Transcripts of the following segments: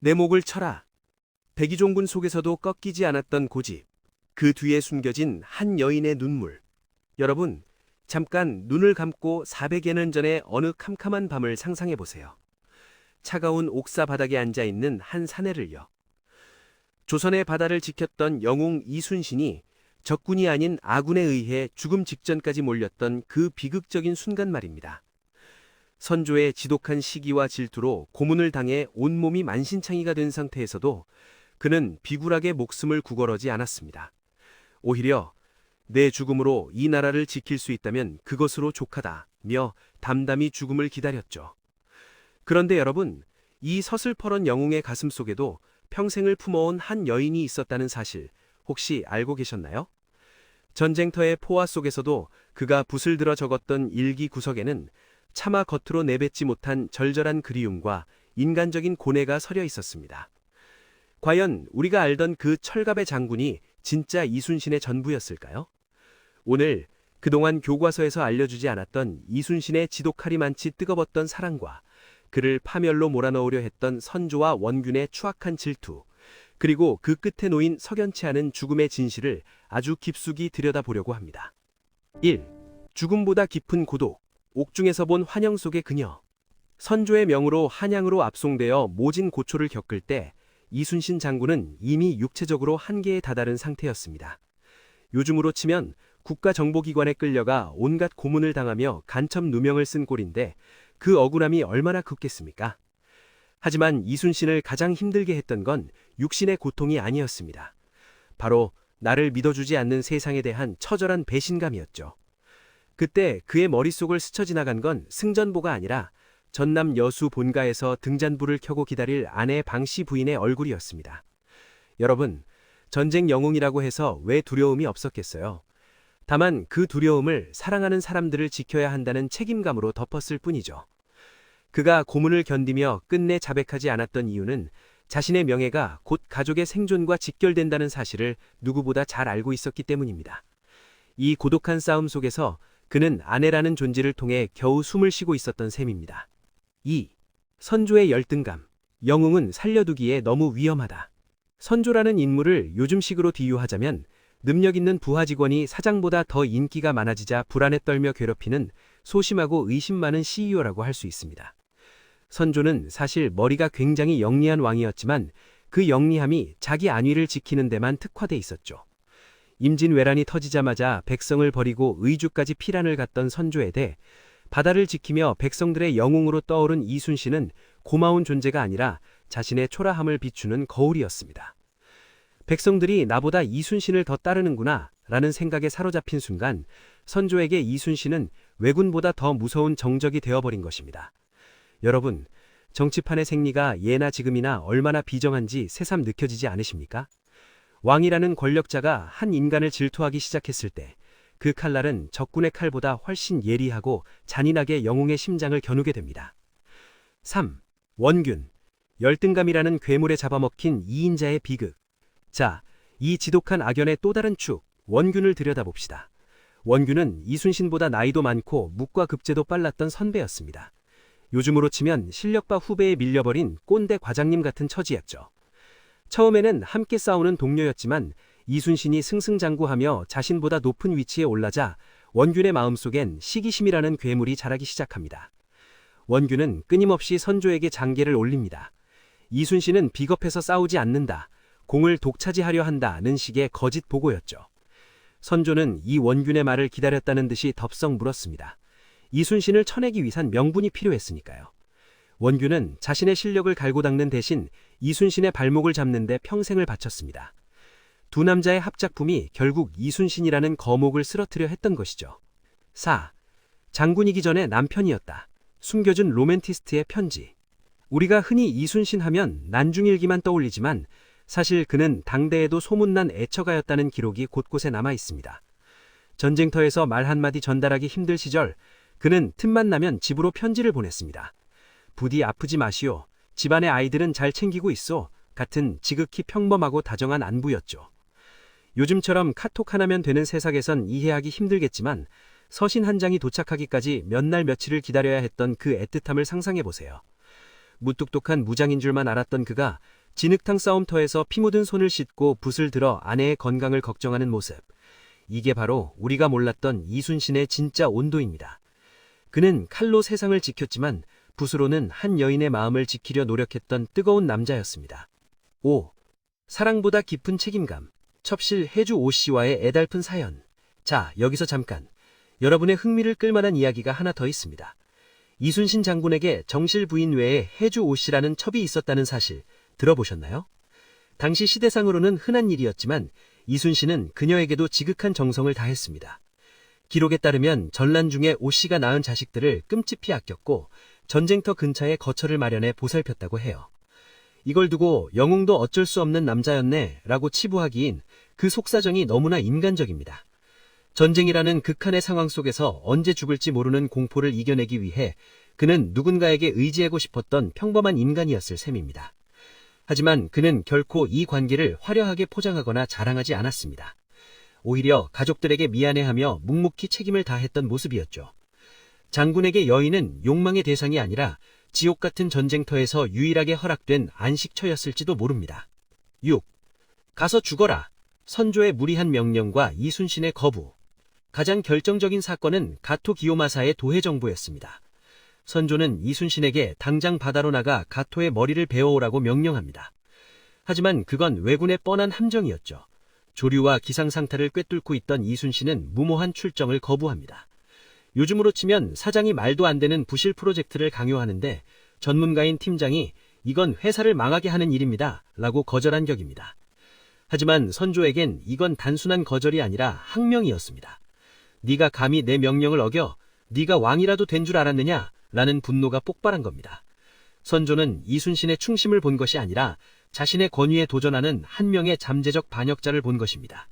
내 목을 쳐라. 백이종군 속에서도 꺾이지 않았던 고집. 그 뒤에 숨겨진 한 여인의 눈물. 여러분, 잠깐 눈을 감고 400여 년 전의 어느 캄캄한 밤을 상상해 보세요. 차가운 옥사 바닥에 앉아 있는 한 사내를요. 조선의 바다를 지켰던 영웅 이순신이 적군이 아닌 아군에 의해 죽음 직전까지 몰렸던 그 비극적인 순간 말입니다. 선조의 지독한 시기와 질투로 고문을 당해 온몸이 만신창이가 된 상태에서도 그는 비굴하게 목숨을 구걸하지 않았습니다. 오히려 내 죽음으로 이 나라를 지킬 수 있다면 그것으로 족하다며 담담히 죽음을 기다렸죠. 그런데 여러분, 이 서슬퍼런 영웅의 가슴 속에도 평생을 품어온 한 여인이 있었다는 사실 혹시 알고 계셨나요? 전쟁터의 포화 속에서도 그가 붓을 들어 적었던 일기 구석에는 차마 겉으로 내뱉지 못한 절절한 그리움과 인간적인 고뇌가 서려 있었습니다. 과연 우리가 알던 그 철갑의 장군이 진짜 이순신의 전부였을까요? 오늘 그동안 교과서에서 알려주지 않았던 이순신의 지독하리 많지 뜨거웠던 사랑과 그를 파멸로 몰아넣으려 했던 선조와 원균의 추악한 질투, 그리고 그 끝에 놓인 석연치 않은 죽음의 진실을 아주 깊숙이 들여다보려고 합니다. 1. 죽음보다 깊은 고독, 옥중에서 본 환영 속의 그녀. 선조의 명으로 한양으로 압송되어 모진 고초를 겪을 때 이순신 장군은 이미 육체적으로 한계에 다다른 상태였습니다. 요즘으로 치면 국가정보기관에 끌려가 온갖 고문을 당하며 간첩 누명을 쓴 꼴인데 그 억울함이 얼마나 컸겠습니까? 하지만 이순신을 가장 힘들게 했던 건 육신의 고통이 아니었습니다. 바로 나를 믿어주지 않는 세상에 대한 처절한 배신감이었죠. 그때 그의 머릿속을 스쳐 지나간 건 승전보가 아니라 전남 여수 본가에서 등잔불을 켜고 기다릴 아내 방씨 부인의 얼굴이었습니다. 여러분, 전쟁 영웅이라고 해서 왜 두려움이 없었겠어요? 다만 그 두려움을 사랑하는 사람들을 지켜야 한다는 책임감으로 덮었을 뿐이죠. 그가 고문을 견디며 끝내 자백하지 않았던 이유는 자신의 명예가 곧 가족의 생존과 직결된다는 사실을 누구보다 잘 알고 있었기 때문입니다. 이 고독한 싸움 속에서 그는 아내라는 존재를 통해 겨우 숨을 쉬고 있었던 셈입니다. 2. 선조의 열등감. 영웅은 살려두기에 너무 위험하다. 선조라는 인물을 요즘식으로 비유하자면 능력 있는 부하 직원이 사장보다 더 인기가 많아지자 불안에 떨며 괴롭히는 소심하고 의심 많은 CEO라고 할 수 있습니다. 선조는 사실 머리가 굉장히 영리한 왕이었지만 그 영리함이 자기 안위를 지키는 데만 특화돼 있었죠. 임진왜란이 터지자마자 백성을 버리고 의주까지 피란을 갔던 선조에 대해 바다를 지키며 백성들의 영웅으로 떠오른 이순신은 고마운 존재가 아니라 자신의 초라함을 비추는 거울이었습니다. 백성들이 나보다 이순신을 더 따르는구나 라는 생각에 사로잡힌 순간 선조에게 이순신은 왜군보다 더 무서운 정적이 되어버린 것입니다. 여러분, 정치판의 생리가 예나 지금이나 얼마나 비정한지 새삼 느껴지지 않으십니까? 왕이라는 권력자가 한 인간을 질투하기 시작했을 때 그 칼날은 적군의 칼보다 훨씬 예리하고 잔인하게 영웅의 심장을 겨누게 됩니다. 3. 원균. 열등감이라는 괴물에 잡아먹힌 2인자의 비극. 자, 이 지독한 악연의 또 다른 축, 원균을 들여다봅시다. 원균은 이순신보다 나이도 많고 묵과 급제도 빨랐던 선배였습니다. 요즘으로 치면 실력파 후배에 밀려버린 꼰대 과장님 같은 처지였죠. 처음에는 함께 싸우는 동료였지만 이순신이 승승장구하며 자신보다 높은 위치에 올라자 원균의 마음속엔 시기심이라는 괴물이 자라기 시작합니다. 원균은 끊임없이 선조에게 장계를 올립니다. 이순신은 비겁해서 싸우지 않는다, 공을 독차지하려 한다는 식의 거짓 보고였죠. 선조는 이 원균의 말을 기다렸다는 듯이 덥석 물었습니다. 이순신을 쳐내기 위한 명분이 필요했으니까요. 원균은 자신의 실력을 갈고 닦는 대신 이순신의 발목을 잡는 데 평생을 바쳤습니다. 두 남자의 합작품이 결국 이순신이라는 거목을 쓰러뜨려 했던 것이죠. 4. 장군이기 전에 남편이었다. 숨겨준 로맨티스트의 편지. 우리가 흔히 이순신 하면 난중일기만 떠올리지만 사실 그는 당대에도 소문난 애처가였다는 기록이 곳곳에 남아 있습니다. 전쟁터에서 말 한마디 전달하기 힘들 시절 그는 틈만 나면 집으로 편지를 보냈습니다. 부디 아프지 마시오. 집안의 아이들은 잘 챙기고 있어. 같은 지극히 평범하고 다정한 안부였죠. 요즘처럼 카톡 하나면 되는 세상에선 이해하기 힘들겠지만 서신 한 장이 도착하기까지 몇 날 며칠을 기다려야 했던 그 애틋함을 상상해보세요. 무뚝뚝한 무장인 줄만 알았던 그가 진흙탕 싸움터에서 피 묻은 손을 씻고 붓을 들어 아내의 건강을 걱정하는 모습. 이게 바로 우리가 몰랐던 이순신의 진짜 온도입니다. 그는 칼로 세상을 지켰지만 붓으로는 한 여인의 마음을 지키려 노력했던 뜨거운 남자였습니다. 5. 사랑보다 깊은 책임감. 첩실 해주 오씨와의 애달픈 사연. 자, 여기서 잠깐. 여러분의 흥미를 끌만한 이야기가 하나 더 있습니다. 이순신 장군에게 정실 부인 외에 해주 오씨라는 첩이 있었다는 사실 들어보셨나요? 당시 시대상으로는 흔한 일이었지만 이순신은 그녀에게도 지극한 정성을 다했습니다. 기록에 따르면 전란 중에 오씨가 낳은 자식들을 끔찍히 아꼈고 전쟁터 근처에 거처를 마련해 보살폈다고 해요. 이걸 두고 영웅도 어쩔 수 없는 남자였네 라고 치부하기인 그 속사정이 너무나 인간적입니다. 전쟁이라는 극한의 상황 속에서 언제 죽을지 모르는 공포를 이겨내기 위해 그는 누군가에게 의지하고 싶었던 평범한 인간이었을 셈입니다. 하지만 그는 결코 이 관계를 화려하게 포장하거나 자랑하지 않았습니다. 오히려 가족들에게 미안해하며 묵묵히 책임을 다했던 모습이었죠. 장군에게 여인은 욕망의 대상이 아니라 지옥 같은 전쟁터에서 유일하게 허락된 안식처였을지도 모릅니다. 6. 가서 죽어라. 선조의 무리한 명령과 이순신의 거부. 가장 결정적인 사건은 가토 기요마사의 도해 정보였습니다. 선조는 이순신에게 당장 바다로 나가 가토의 머리를 베어오라고 명령합니다. 하지만 그건 왜군의 뻔한 함정이었죠. 조류와 기상상탈을 꿰뚫고 있던 이순신은 무모한 출정을 거부합니다. 요즘으로 치면 사장이 말도 안 되는 부실 프로젝트를 강요하는데 전문가인 팀장이 이건 회사를 망하게 하는 일입니다 라고 거절한 격입니다. 하지만 선조에겐 이건 단순한 거절이 아니라 항명이었습니다. 네가 감히 내 명령을 어겨? 네가 왕이라도 된 줄 알았느냐? 라는 분노가 폭발한 겁니다. 선조는 이순신의 충심을 본 것이 아니라 자신의 권위에 도전하는 한 명의 잠재적 반역자를 본 것입니다.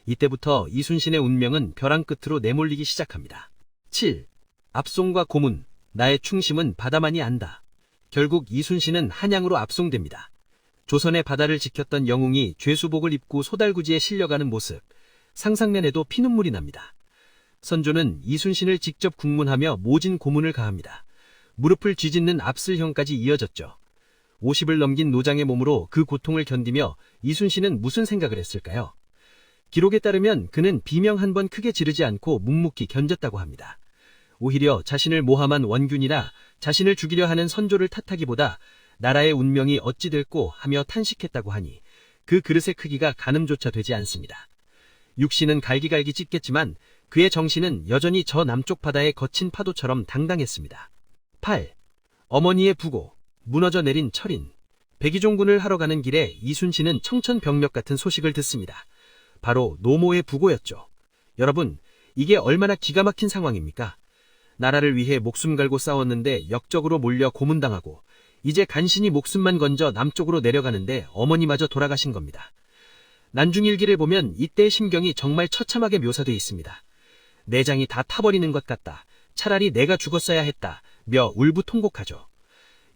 이때부터 이순신의 운명은 벼랑 끝으로 내몰리기 시작합니다. 7. 압송과 고문. 나의 충심은 바다만이 안다. 결국 이순신은 한양으로 압송됩니다. 조선의 바다를 지켰던 영웅이 죄수복을 입고 소달구지에 실려가는 모습. 상상만 해도 피눈물이 납니다. 선조는 이순신을 직접 국문하며 모진 고문을 가합니다. 무릎을 쥐짓는 압슬형까지 이어졌죠. 50을 넘긴 노장의 몸으로 그 고통을 견디며 이순신은 무슨 생각을 했을까요? 기록에 따르면 그는 비명 한 번 크게 지르지 않고 묵묵히 견뎠다고 합니다. 오히려 자신을 모함한 원균이라 자신을 죽이려 하는 선조를 탓하기보다 나라의 운명이 어찌 될꼬 하며 탄식했다고 하니 그 그릇의 크기가 가늠조차 되지 않습니다. 육신은 갈기갈기 찢겠지만 그의 정신은 여전히 저 남쪽 바다의 거친 파도처럼 당당했습니다. 8. 어머니의 부고. 무너져 내린 철인. 백의종군을 하러 가는 길에 이순신은 청천벽력 같은 소식을 듣습니다. 바로 노모의 부고였죠. 여러분, 이게 얼마나 기가 막힌 상황입니까? 나라를 위해 목숨 걸고 싸웠는데 역적으로 몰려 고문당하고 이제 간신히 목숨만 건져 남쪽으로 내려가는데 어머니마저 돌아가신 겁니다. 난중일기를 보면 이때의 심경이 정말 처참하게 묘사되어 있습니다. 내장이 다 타버리는 것 같다. 차라리 내가 죽었어야 했다. 며 울부통곡하죠.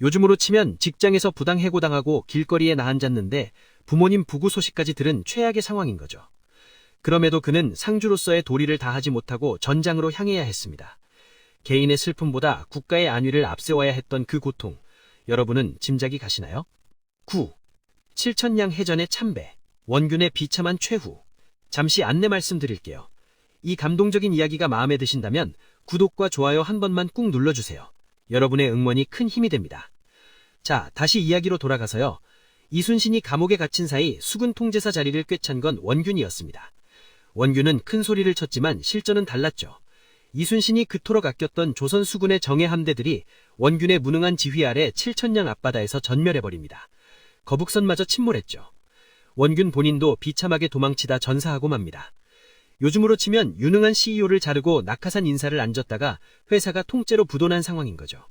요즘으로 치면 직장에서 부당해고당하고 길거리에 나앉았는데 부모님 부고 소식까지 들은 최악의 상황인 거죠. 그럼에도 그는 상주로서의 도리를 다하지 못하고 전장으로 향해야 했습니다. 개인의 슬픔보다 국가의 안위를 앞세워야 했던 그 고통, 여러분은 짐작이 가시나요? 9. 칠천량 해전의 참배. 원균의 비참한 최후. 잠시 안내 말씀드릴게요. 이 감동적인 이야기가 마음에 드신다면 구독과 좋아요 한 번만 꾹 눌러주세요. 여러분의 응원이 큰 힘이 됩니다. 자, 다시 이야기로 돌아가서요. 이순신이 감옥에 갇힌 사이 수군 통제사 자리를 꿰찬 건 원균이었습니다. 원균은 큰 소리를 쳤지만 실전은 달랐죠. 이순신이 그토록 아꼈던 조선 수군의 정예 함대들이 원균의 무능한 지휘 아래 칠천량 앞바다에서 전멸해버립니다. 거북선마저 침몰했죠. 원균 본인도 비참하게 도망치다 전사하고 맙니다. 요즘으로 치면 유능한 CEO를 자르고 낙하산 인사를 앉았다가 회사가 통째로 부도난 상황인 거죠.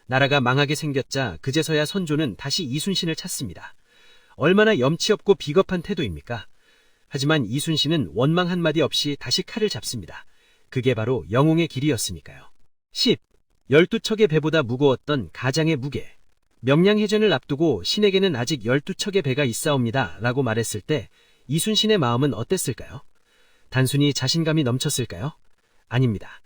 나라가 망하게 생겼자 그제서야 선조는 다시 이순신을 찾습니다. 얼마나 염치 없고 비겁한 태도입니까? 하지만 이순신은 원망 한마디 없이 다시 칼을 잡습니다. 그게 바로 영웅의 길이었으니까요. 10. 12척의 배보다 무거웠던 가장의 무게. 명량해전을 앞두고 신에게는 아직 12척의 배가 있사옵니다 라고 말했을 때 이순신의 마음은 어땠을까요? 단순히 자신감이 넘쳤을까요? 아닙니다.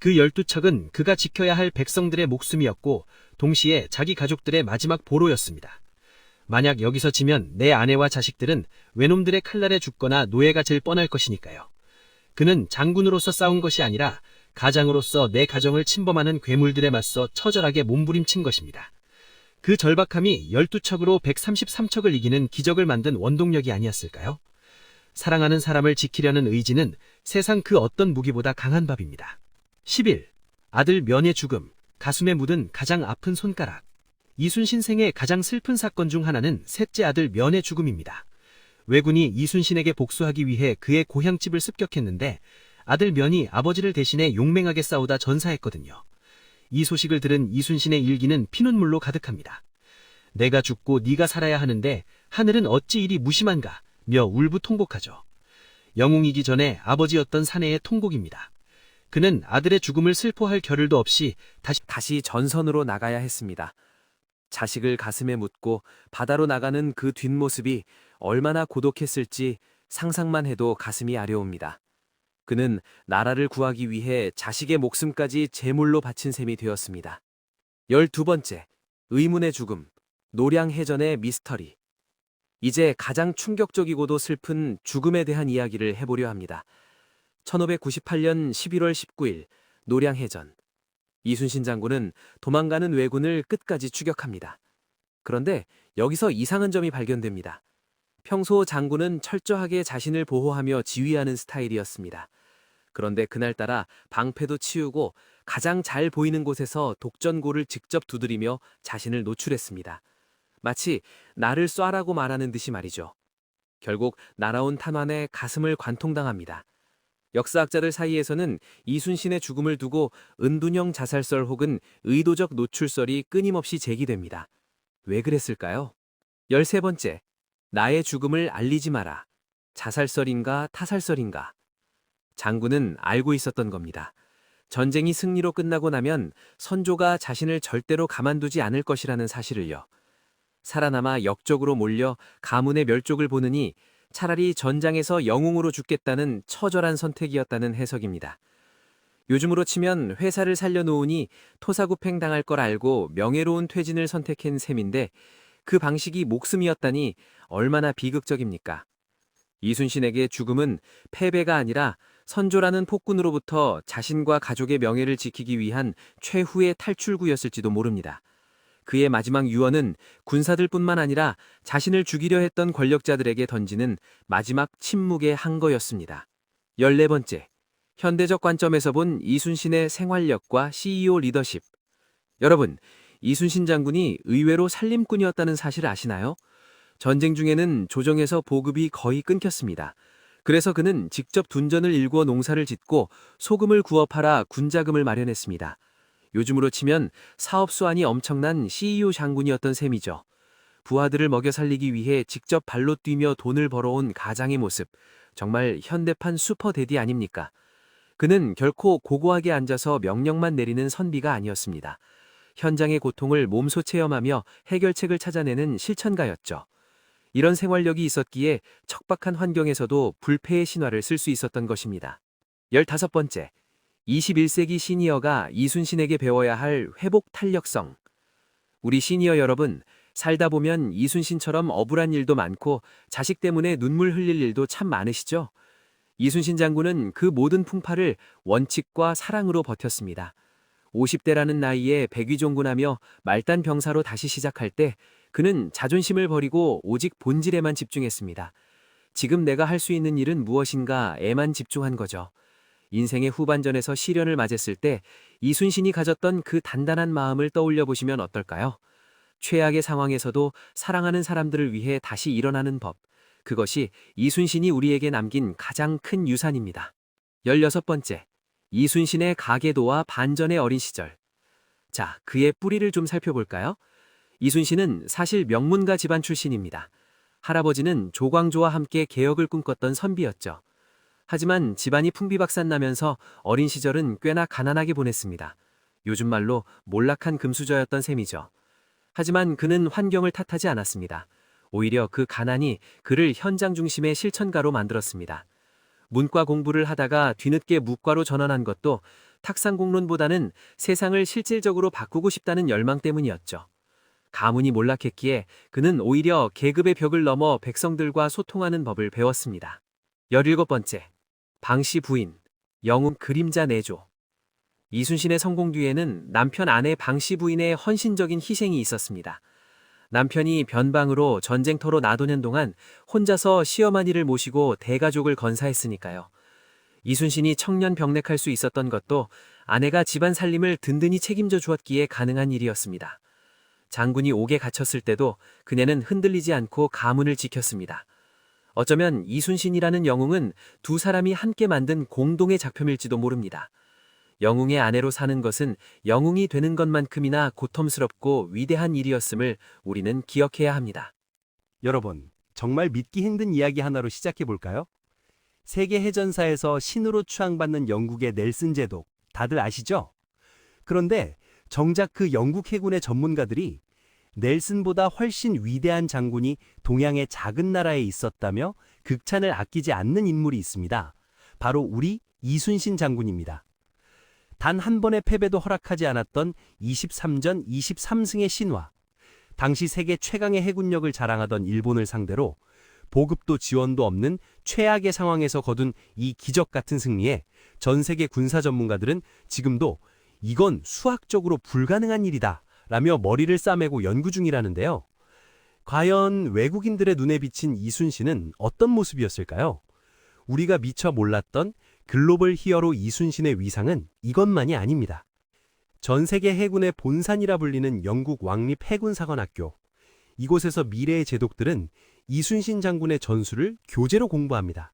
그 12척은 그가 지켜야 할 백성들의 목숨이었고 동시에 자기 가족들의 마지막 보로였습니다. 만약 여기서 지면 내 아내와 자식들은 외놈들의 칼날에 죽거나 노예가 질 뻔할 것이니까요. 그는 장군으로서 싸운 것이 아니라 가장으로서 내 가정을 침범하는 괴물들에 맞서 처절하게 몸부림친 것입니다. 그 절박함이 12척으로 133척을 이기는 기적을 만든 원동력이 아니었을까요? 사랑하는 사람을 지키려는 의지는 세상 그 어떤 무기보다 강한 법입니다. 11. 아들 면의 죽음, 가슴에 묻은 가장 아픈 손가락. 이순신 생의 가장 슬픈 사건 중 하나는 셋째 아들 면의 죽음입니다. 왜군이 이순신에게 복수하기 위해 그의 고향집을 습격했는데 아들 면이 아버지를 대신해 용맹하게 싸우다 전사했거든요. 이 소식을 들은 이순신의 일기는 피눈물로 가득합니다. 내가 죽고 네가 살아야 하는데 하늘은 어찌 이리 무심한가 며 울부통곡하죠. 영웅이기 전에 아버지였던 사내의 통곡입니다. 그는 아들의 죽음을 슬퍼할 겨를도 없이 다시 전선으로 나가야 했습니다. 자식을 가슴에 묻고 바다로 나가는 그 뒷모습이 얼마나 고독했을지 상상만 해도 가슴이 아려옵니다. 그는 나라를 구하기 위해 자식의 목숨까지 제물로 바친 셈이 되었습니다. 12번째, 의문의 죽음, 노량해전의 미스터리. 이제 가장 충격적이고도 슬픈 죽음에 대한 이야기를 해보려 합니다. 1598년 11월 19일, 노량해전. 이순신 장군은 도망가는 왜군을 끝까지 추격합니다. 그런데 여기서 이상한 점이 발견됩니다. 평소 장군은 철저하게 자신을 보호하며 지휘하는 스타일이었습니다. 그런데 그날따라 방패도 치우고 가장 잘 보이는 곳에서 독전고를 직접 두드리며 자신을 노출했습니다. 마치 나를 쏴라고 말하는 듯이 말이죠. 결국 날아온 탄환에 가슴을 관통당합니다. 역사학자들 사이에서는 이순신의 죽음을 두고 은둔형 자살설 혹은 의도적 노출설이 끊임없이 제기됩니다. 왜 그랬을까요? 13번째, 나의 죽음을 알리지 마라. 자살설인가 타살설인가? 장군은 알고 있었던 겁니다. 전쟁이 승리로 끝나고 나면 선조가 자신을 절대로 가만두지 않을 것이라는 사실을요. 살아남아 역적으로 몰려 가문의 멸족을 보느니 차라리 전장에서 영웅으로 죽겠다는 처절한 선택이었다는 해석입니다. 요즘으로 치면 회사를 살려놓으니 토사구팽 당할 걸 알고 명예로운 퇴진을 선택한 셈인데 그 방식이 목숨이었다니 얼마나 비극적입니까? 이순신에게 죽음은 패배가 아니라 선조라는 폭군으로부터 자신과 가족의 명예를 지키기 위한 최후의 탈출구였을지도 모릅니다. 그의 마지막 유언은 군사들뿐만 아니라 자신을 죽이려 했던 권력자들에게 던지는 마지막 침묵의 항거였습니다. 14번째, 현대적 관점에서 본 이순신의 생활력과 CEO 리더십. 여러분, 이순신 장군이 의외로 살림꾼이었다는 사실 아시나요? 전쟁 중에는 조정에서 보급이 거의 끊겼습니다. 그래서 그는 직접 둔전을 일구어 농사를 짓고 소금을 구워 팔아 군자금을 마련했습니다. 요즘으로 치면 사업 수완이 엄청난 CEO 장군이었던 셈이죠. 부하들을 먹여 살리기 위해 직접 발로 뛰며 돈을 벌어온 가장의 모습, 정말 현대판 슈퍼데디 아닙니까? 그는 결코 고고하게 앉아서 명령만 내리는 선비가 아니었습니다. 현장의 고통을 몸소 체험하며 해결책을 찾아내는 실천가였죠. 이런 생활력이 있었기에 척박한 환경에서도 불패의 신화를 쓸 수 있었던 것입니다. 15번째, 21세기 시니어가 이순신에게 배워야 할 회복 탄력성. 우리 시니어 여러분, 살다 보면 이순신처럼 억울한 일도 많고 자식 때문에 눈물 흘릴 일도 참 많으시죠? 이순신 장군은 그 모든 풍파를 원칙과 사랑으로 버텼습니다. 50대라는 나이에 백위종군하며 말단 병사로 다시 시작할 때 그는 자존심을 버리고 오직 본질에만 집중했습니다. 지금 내가 할 수 있는 일은 무엇인가에만 집중한 거죠. 인생의 후반전에서 시련을 맞았을 때 이순신이 가졌던 그 단단한 마음을 떠올려 보시면 어떨까요? 최악의 상황에서도 사랑하는 사람들을 위해 다시 일어나는 법. 그것이 이순신이 우리에게 남긴 가장 큰 유산입니다. 16번째, 이순신의 가계도와 반전의 어린 시절. 자, 그의 뿌리를 좀 살펴볼까요? 이순신은 사실 명문가 집안 출신입니다. 할아버지는 조광조와 함께 개혁을 꿈꿨던 선비였죠. 하지만 집안이 풍비박산나면서 어린 시절은 꽤나 가난하게 보냈습니다. 요즘 말로 몰락한 금수저였던 셈이죠. 하지만 그는 환경을 탓하지 않았습니다. 오히려 그 가난이 그를 현장 중심의 실천가로 만들었습니다. 문과 공부를 하다가 뒤늦게 무과로 전환한 것도 탁상공론보다는 세상을 실질적으로 바꾸고 싶다는 열망 때문이었죠. 가문이 몰락했기에 그는 오히려 계급의 벽을 넘어 백성들과 소통하는 법을 배웠습니다. 17번째, 방씨 부인, 영웅 그림자 내조. 이순신의 성공 뒤에는 남편 아내 방씨 부인의 헌신적인 희생이 있었습니다. 남편이 변방으로 전쟁터로 나도년 동안 혼자서 시어머니를 모시고 대가족을 건사했으니까요. 이순신이 청년 병력할 수 있었던 것도 아내가 집안 살림을 든든히 책임져 주었기에 가능한 일이었습니다. 장군이 옥에 갇혔을 때도 그녀는 흔들리지 않고 가문을 지켰습니다. 어쩌면 이순신이라는 영웅은 두 사람이 함께 만든 공동의 작품일지도 모릅니다. 영웅의 아내로 사는 것은 영웅이 되는 것만큼이나 고통스럽고 위대한 일이었음을 우리는 기억해야 합니다. 여러분, 정말 믿기 힘든 이야기 하나로 시작해 볼까요? 세계 해전사에서 신으로 추앙받는 영국의 넬슨 제독, 다들 아시죠? 그런데 정작 그 영국 해군의 전문가들이 넬슨보다 훨씬 위대한 장군이 동양의 작은 나라에 있었다며 극찬을 아끼지 않는 인물이 있습니다. 바로 우리 이순신 장군입니다. 단 한 번의 패배도 허락하지 않았던 23전 23승의 신화. 당시 세계 최강의 해군력을 자랑하던 일본을 상대로 보급도 지원도 없는 최악의 상황에서 거둔 이 기적 같은 승리에 전 세계 군사 전문가들은 지금도 이건 수학적으로 불가능한 일이다 라며 머리를 싸매고 연구 중이라는데요. 과연 외국인들의 눈에 비친 이순신은 어떤 모습이었을까요? 우리가 미처 몰랐던 글로벌 히어로 이순신의 위상은 이것만이 아닙니다. 전 세계 해군의 본산이라 불리는 영국 왕립 해군사관학교. 이곳에서 미래의 제독들은 이순신 장군의 전술을 교재로 공부합니다.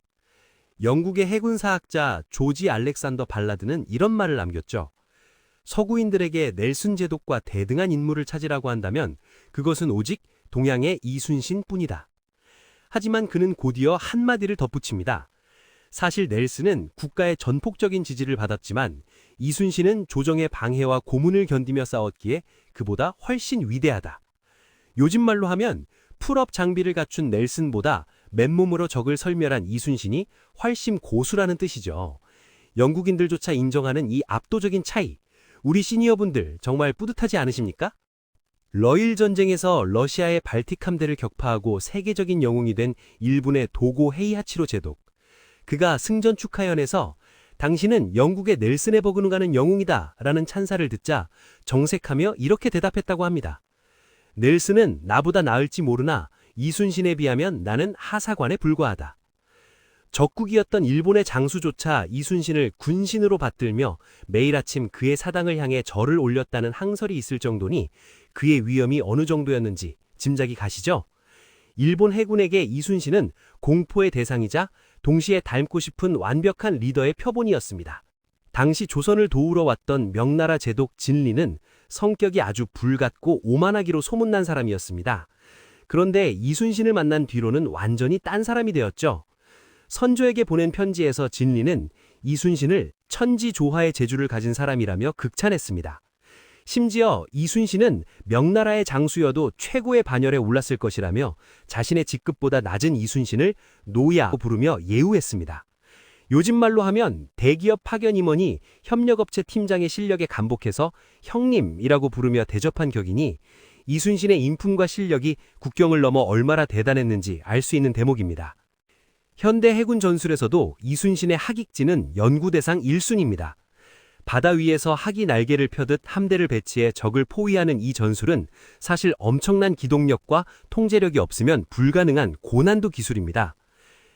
영국의 해군사학자 조지 알렉산더 발라드는 이런 말을 남겼죠. 서구인들에게 넬슨 제독과 대등한 인물을 찾으라고 한다면 그것은 오직 동양의 이순신뿐이다. 하지만 그는 곧이어 한마디를 덧붙입니다. 사실 넬슨은 국가의 전폭적인 지지를 받았지만 이순신은 조정의 방해와 고문을 견디며 싸웠기에 그보다 훨씬 위대하다. 요즘 말로 하면 풀업 장비를 갖춘 넬슨보다 맨몸으로 적을 설멸한 이순신이 훨씬 고수라는 뜻이죠. 영국인들조차 인정하는 이 압도적인 차이. 우리 시니어분들 정말 뿌듯하지 않으십니까? 러일 전쟁에서 러시아의 발틱 함대를 격파하고 세계적인 영웅이 된 일본의 도고 헤이하치로 제독. 그가 승전 축하연에서 당신은 영국의 넬슨에 버금가는 영웅이다 라는 찬사를 듣자 정색하며 이렇게 대답했다고 합니다. 넬슨은 나보다 나을지 모르나 이순신에 비하면 나는 하사관에 불과하다. 적국이었던 일본의 장수조차 이순신을 군신으로 받들며 매일 아침 그의 사당을 향해 절을 올렸다는 항설이 있을 정도니 그의 위엄이 어느 정도였는지 짐작이 가시죠? 일본 해군에게 이순신은 공포의 대상이자 동시에 닮고 싶은 완벽한 리더의 표본이었습니다. 당시 조선을 도우러 왔던 명나라 제독 진리는 성격이 아주 불같고 오만하기로 소문난 사람이었습니다. 그런데 이순신을 만난 뒤로는 완전히 딴 사람이 되었죠. 선조에게 보낸 편지에서 진리는 이순신을 천지조화의 재주를 가진 사람이라며 극찬했습니다. 심지어 이순신은 명나라의 장수여도 최고의 반열에 올랐을 것이라며 자신의 직급보다 낮은 이순신을 노야고 부르며 예우했습니다. 요즘 말로 하면 대기업 파견 임원이 협력업체 팀장의 실력에 감복해서 형님이라고 부르며 대접한 격이니 이순신의 인품과 실력이 국경을 넘어 얼마나 대단했는지 알 수 있는 대목입니다. 현대 해군 전술에서도 이순신의 하객진은 연구대상 1순위입니다. 바다 위에서 하기 날개를 펴듯 함대를 배치해 적을 포위하는 이 전술은 사실 엄청난 기동력과 통제력이 없으면 불가능한 고난도 기술입니다.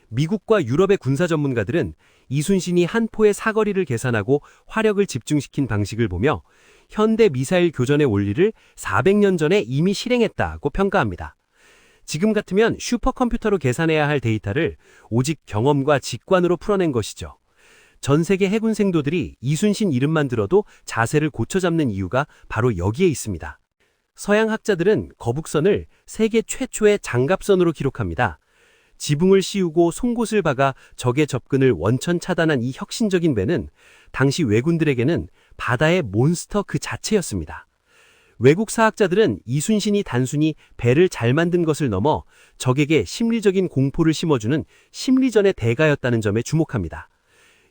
미국과 유럽의 군사 전문가들은 이순신이 한 포의 사거리를 계산하고 화력을 집중시킨 방식을 보며 현대 미사일 교전의 원리를 400년 전에 이미 실행했다고 평가합니다. 지금 같으면 슈퍼컴퓨터로 계산해야 할 데이터를 오직 경험과 직관으로 풀어낸 것이죠. 전 세계 해군 생도들이 이순신 이름만 들어도 자세를 고쳐 잡는 이유가 바로 여기에 있습니다. 서양 학자들은 거북선을 세계 최초의 장갑선으로 기록합니다. 지붕을 씌우고 송곳을 박아 적의 접근을 원천 차단한 이 혁신적인 배는 당시 왜군들에게는 바다의 몬스터 그 자체였습니다. 외국 사학자들은 이순신이 단순히 배를 잘 만든 것을 넘어 적에게 심리적인 공포를 심어주는 심리전의 대가였다는 점에 주목합니다.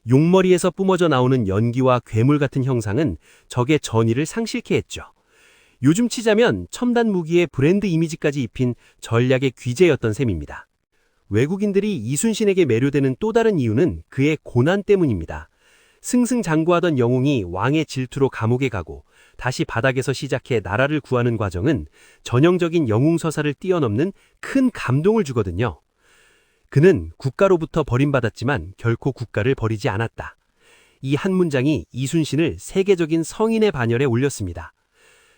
용머리에서 뿜어져 나오는 연기와 괴물 같은 형상은 적의 전의를 상실케 했죠. 요즘 치자면 첨단 무기에 브랜드 이미지까지 입힌 전략의 귀재였던 셈입니다. 외국인들이 이순신에게 매료되는 또 다른 이유는 그의 고난 때문입니다. 승승장구하던 영웅이 왕의 질투로 감옥에 가고 다시 바닥에서 시작해 나라를 구하는 과정은 전형적인 영웅 서사를 뛰어넘는 큰 감동을 주거든요. 그는 국가로부터 버림받았지만 결코 국가를 버리지 않았다. 이 한 문장이 이순신을 세계적인 성인의 반열에 올렸습니다.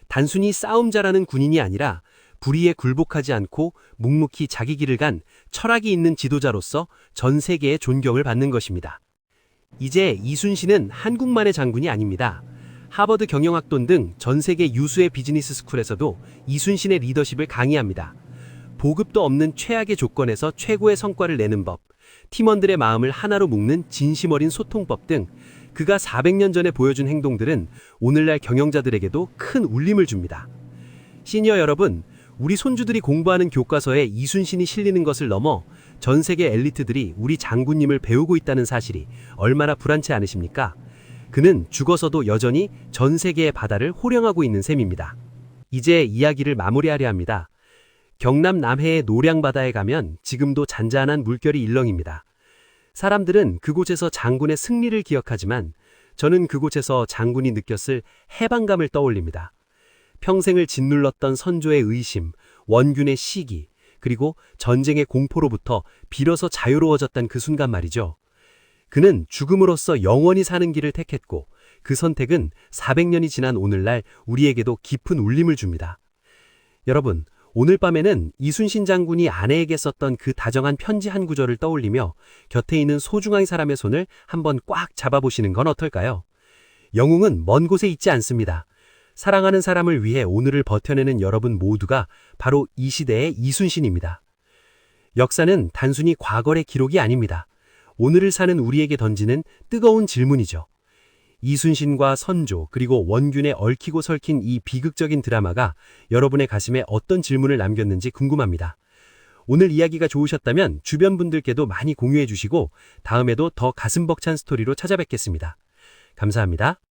단순히 싸움 잘하는 군인이 아니라 불의에 굴복하지 않고 묵묵히 자기 길을 간 철학이 있는 지도자로서 전 세계의 존경을 받는 것입니다. 이제 이순신은 한국만의 장군이 아닙니다. 하버드 경영학돈 등 전 세계 유수의 비즈니스 스쿨에서도 이순신의 리더십을 강의합니다. 보급도 없는 최악의 조건에서 최고의 성과를 내는 법, 팀원들의 마음을 하나로 묶는 진심 어린 소통법 등 그가 400년 전에 보여준 행동들은 오늘날 경영자들에게도 큰 울림을 줍니다. 시니어 여러분, 우리 손주들이 공부하는 교과서에 이순신이 실리는 것을 넘어 전 세계 엘리트들이 우리 장군님을 배우고 있다는 사실이 얼마나 불안치 않으십니까? 그는 죽어서도 여전히 전 세계의 바다를 호령하고 있는 셈입니다. 이제 이야기를 마무리하려 합니다. 경남 남해의 노량바다에 가면 지금도 잔잔한 물결이 일렁입니다. 사람들은 그곳에서 장군의 승리를 기억하지만 저는 그곳에서 장군이 느꼈을 해방감을 떠올립니다. 평생을 짓눌렀던 선조의 의심, 원균의 시기, 그리고 전쟁의 공포로부터 비로소 자유로워졌던 그 순간 말이죠. 그는 죽음으로써 영원히 사는 길을 택했고 그 선택은 400년이 지난 오늘날 우리에게도 깊은 울림을 줍니다. 여러분, 오늘 밤에는 이순신 장군이 아내에게 썼던 그 다정한 편지 한 구절을 떠올리며 곁에 있는 소중한 사람의 손을 한번 꽉 잡아보시는 건 어떨까요? 영웅은 먼 곳에 있지 않습니다. 사랑하는 사람을 위해 오늘을 버텨내는 여러분 모두가 바로 이 시대의 이순신입니다. 역사는 단순히 과거의 기록이 아닙니다. 오늘을 사는 우리에게 던지는 뜨거운 질문이죠. 이순신과 선조 그리고 원균에 얽히고 설킨 이 비극적인 드라마가 여러분의 가슴에 어떤 질문을 남겼는지 궁금합니다. 오늘 이야기가 좋으셨다면 주변 분들께도 많이 공유해 주시고 다음에도 더 가슴 벅찬 스토리로 찾아뵙겠습니다. 감사합니다.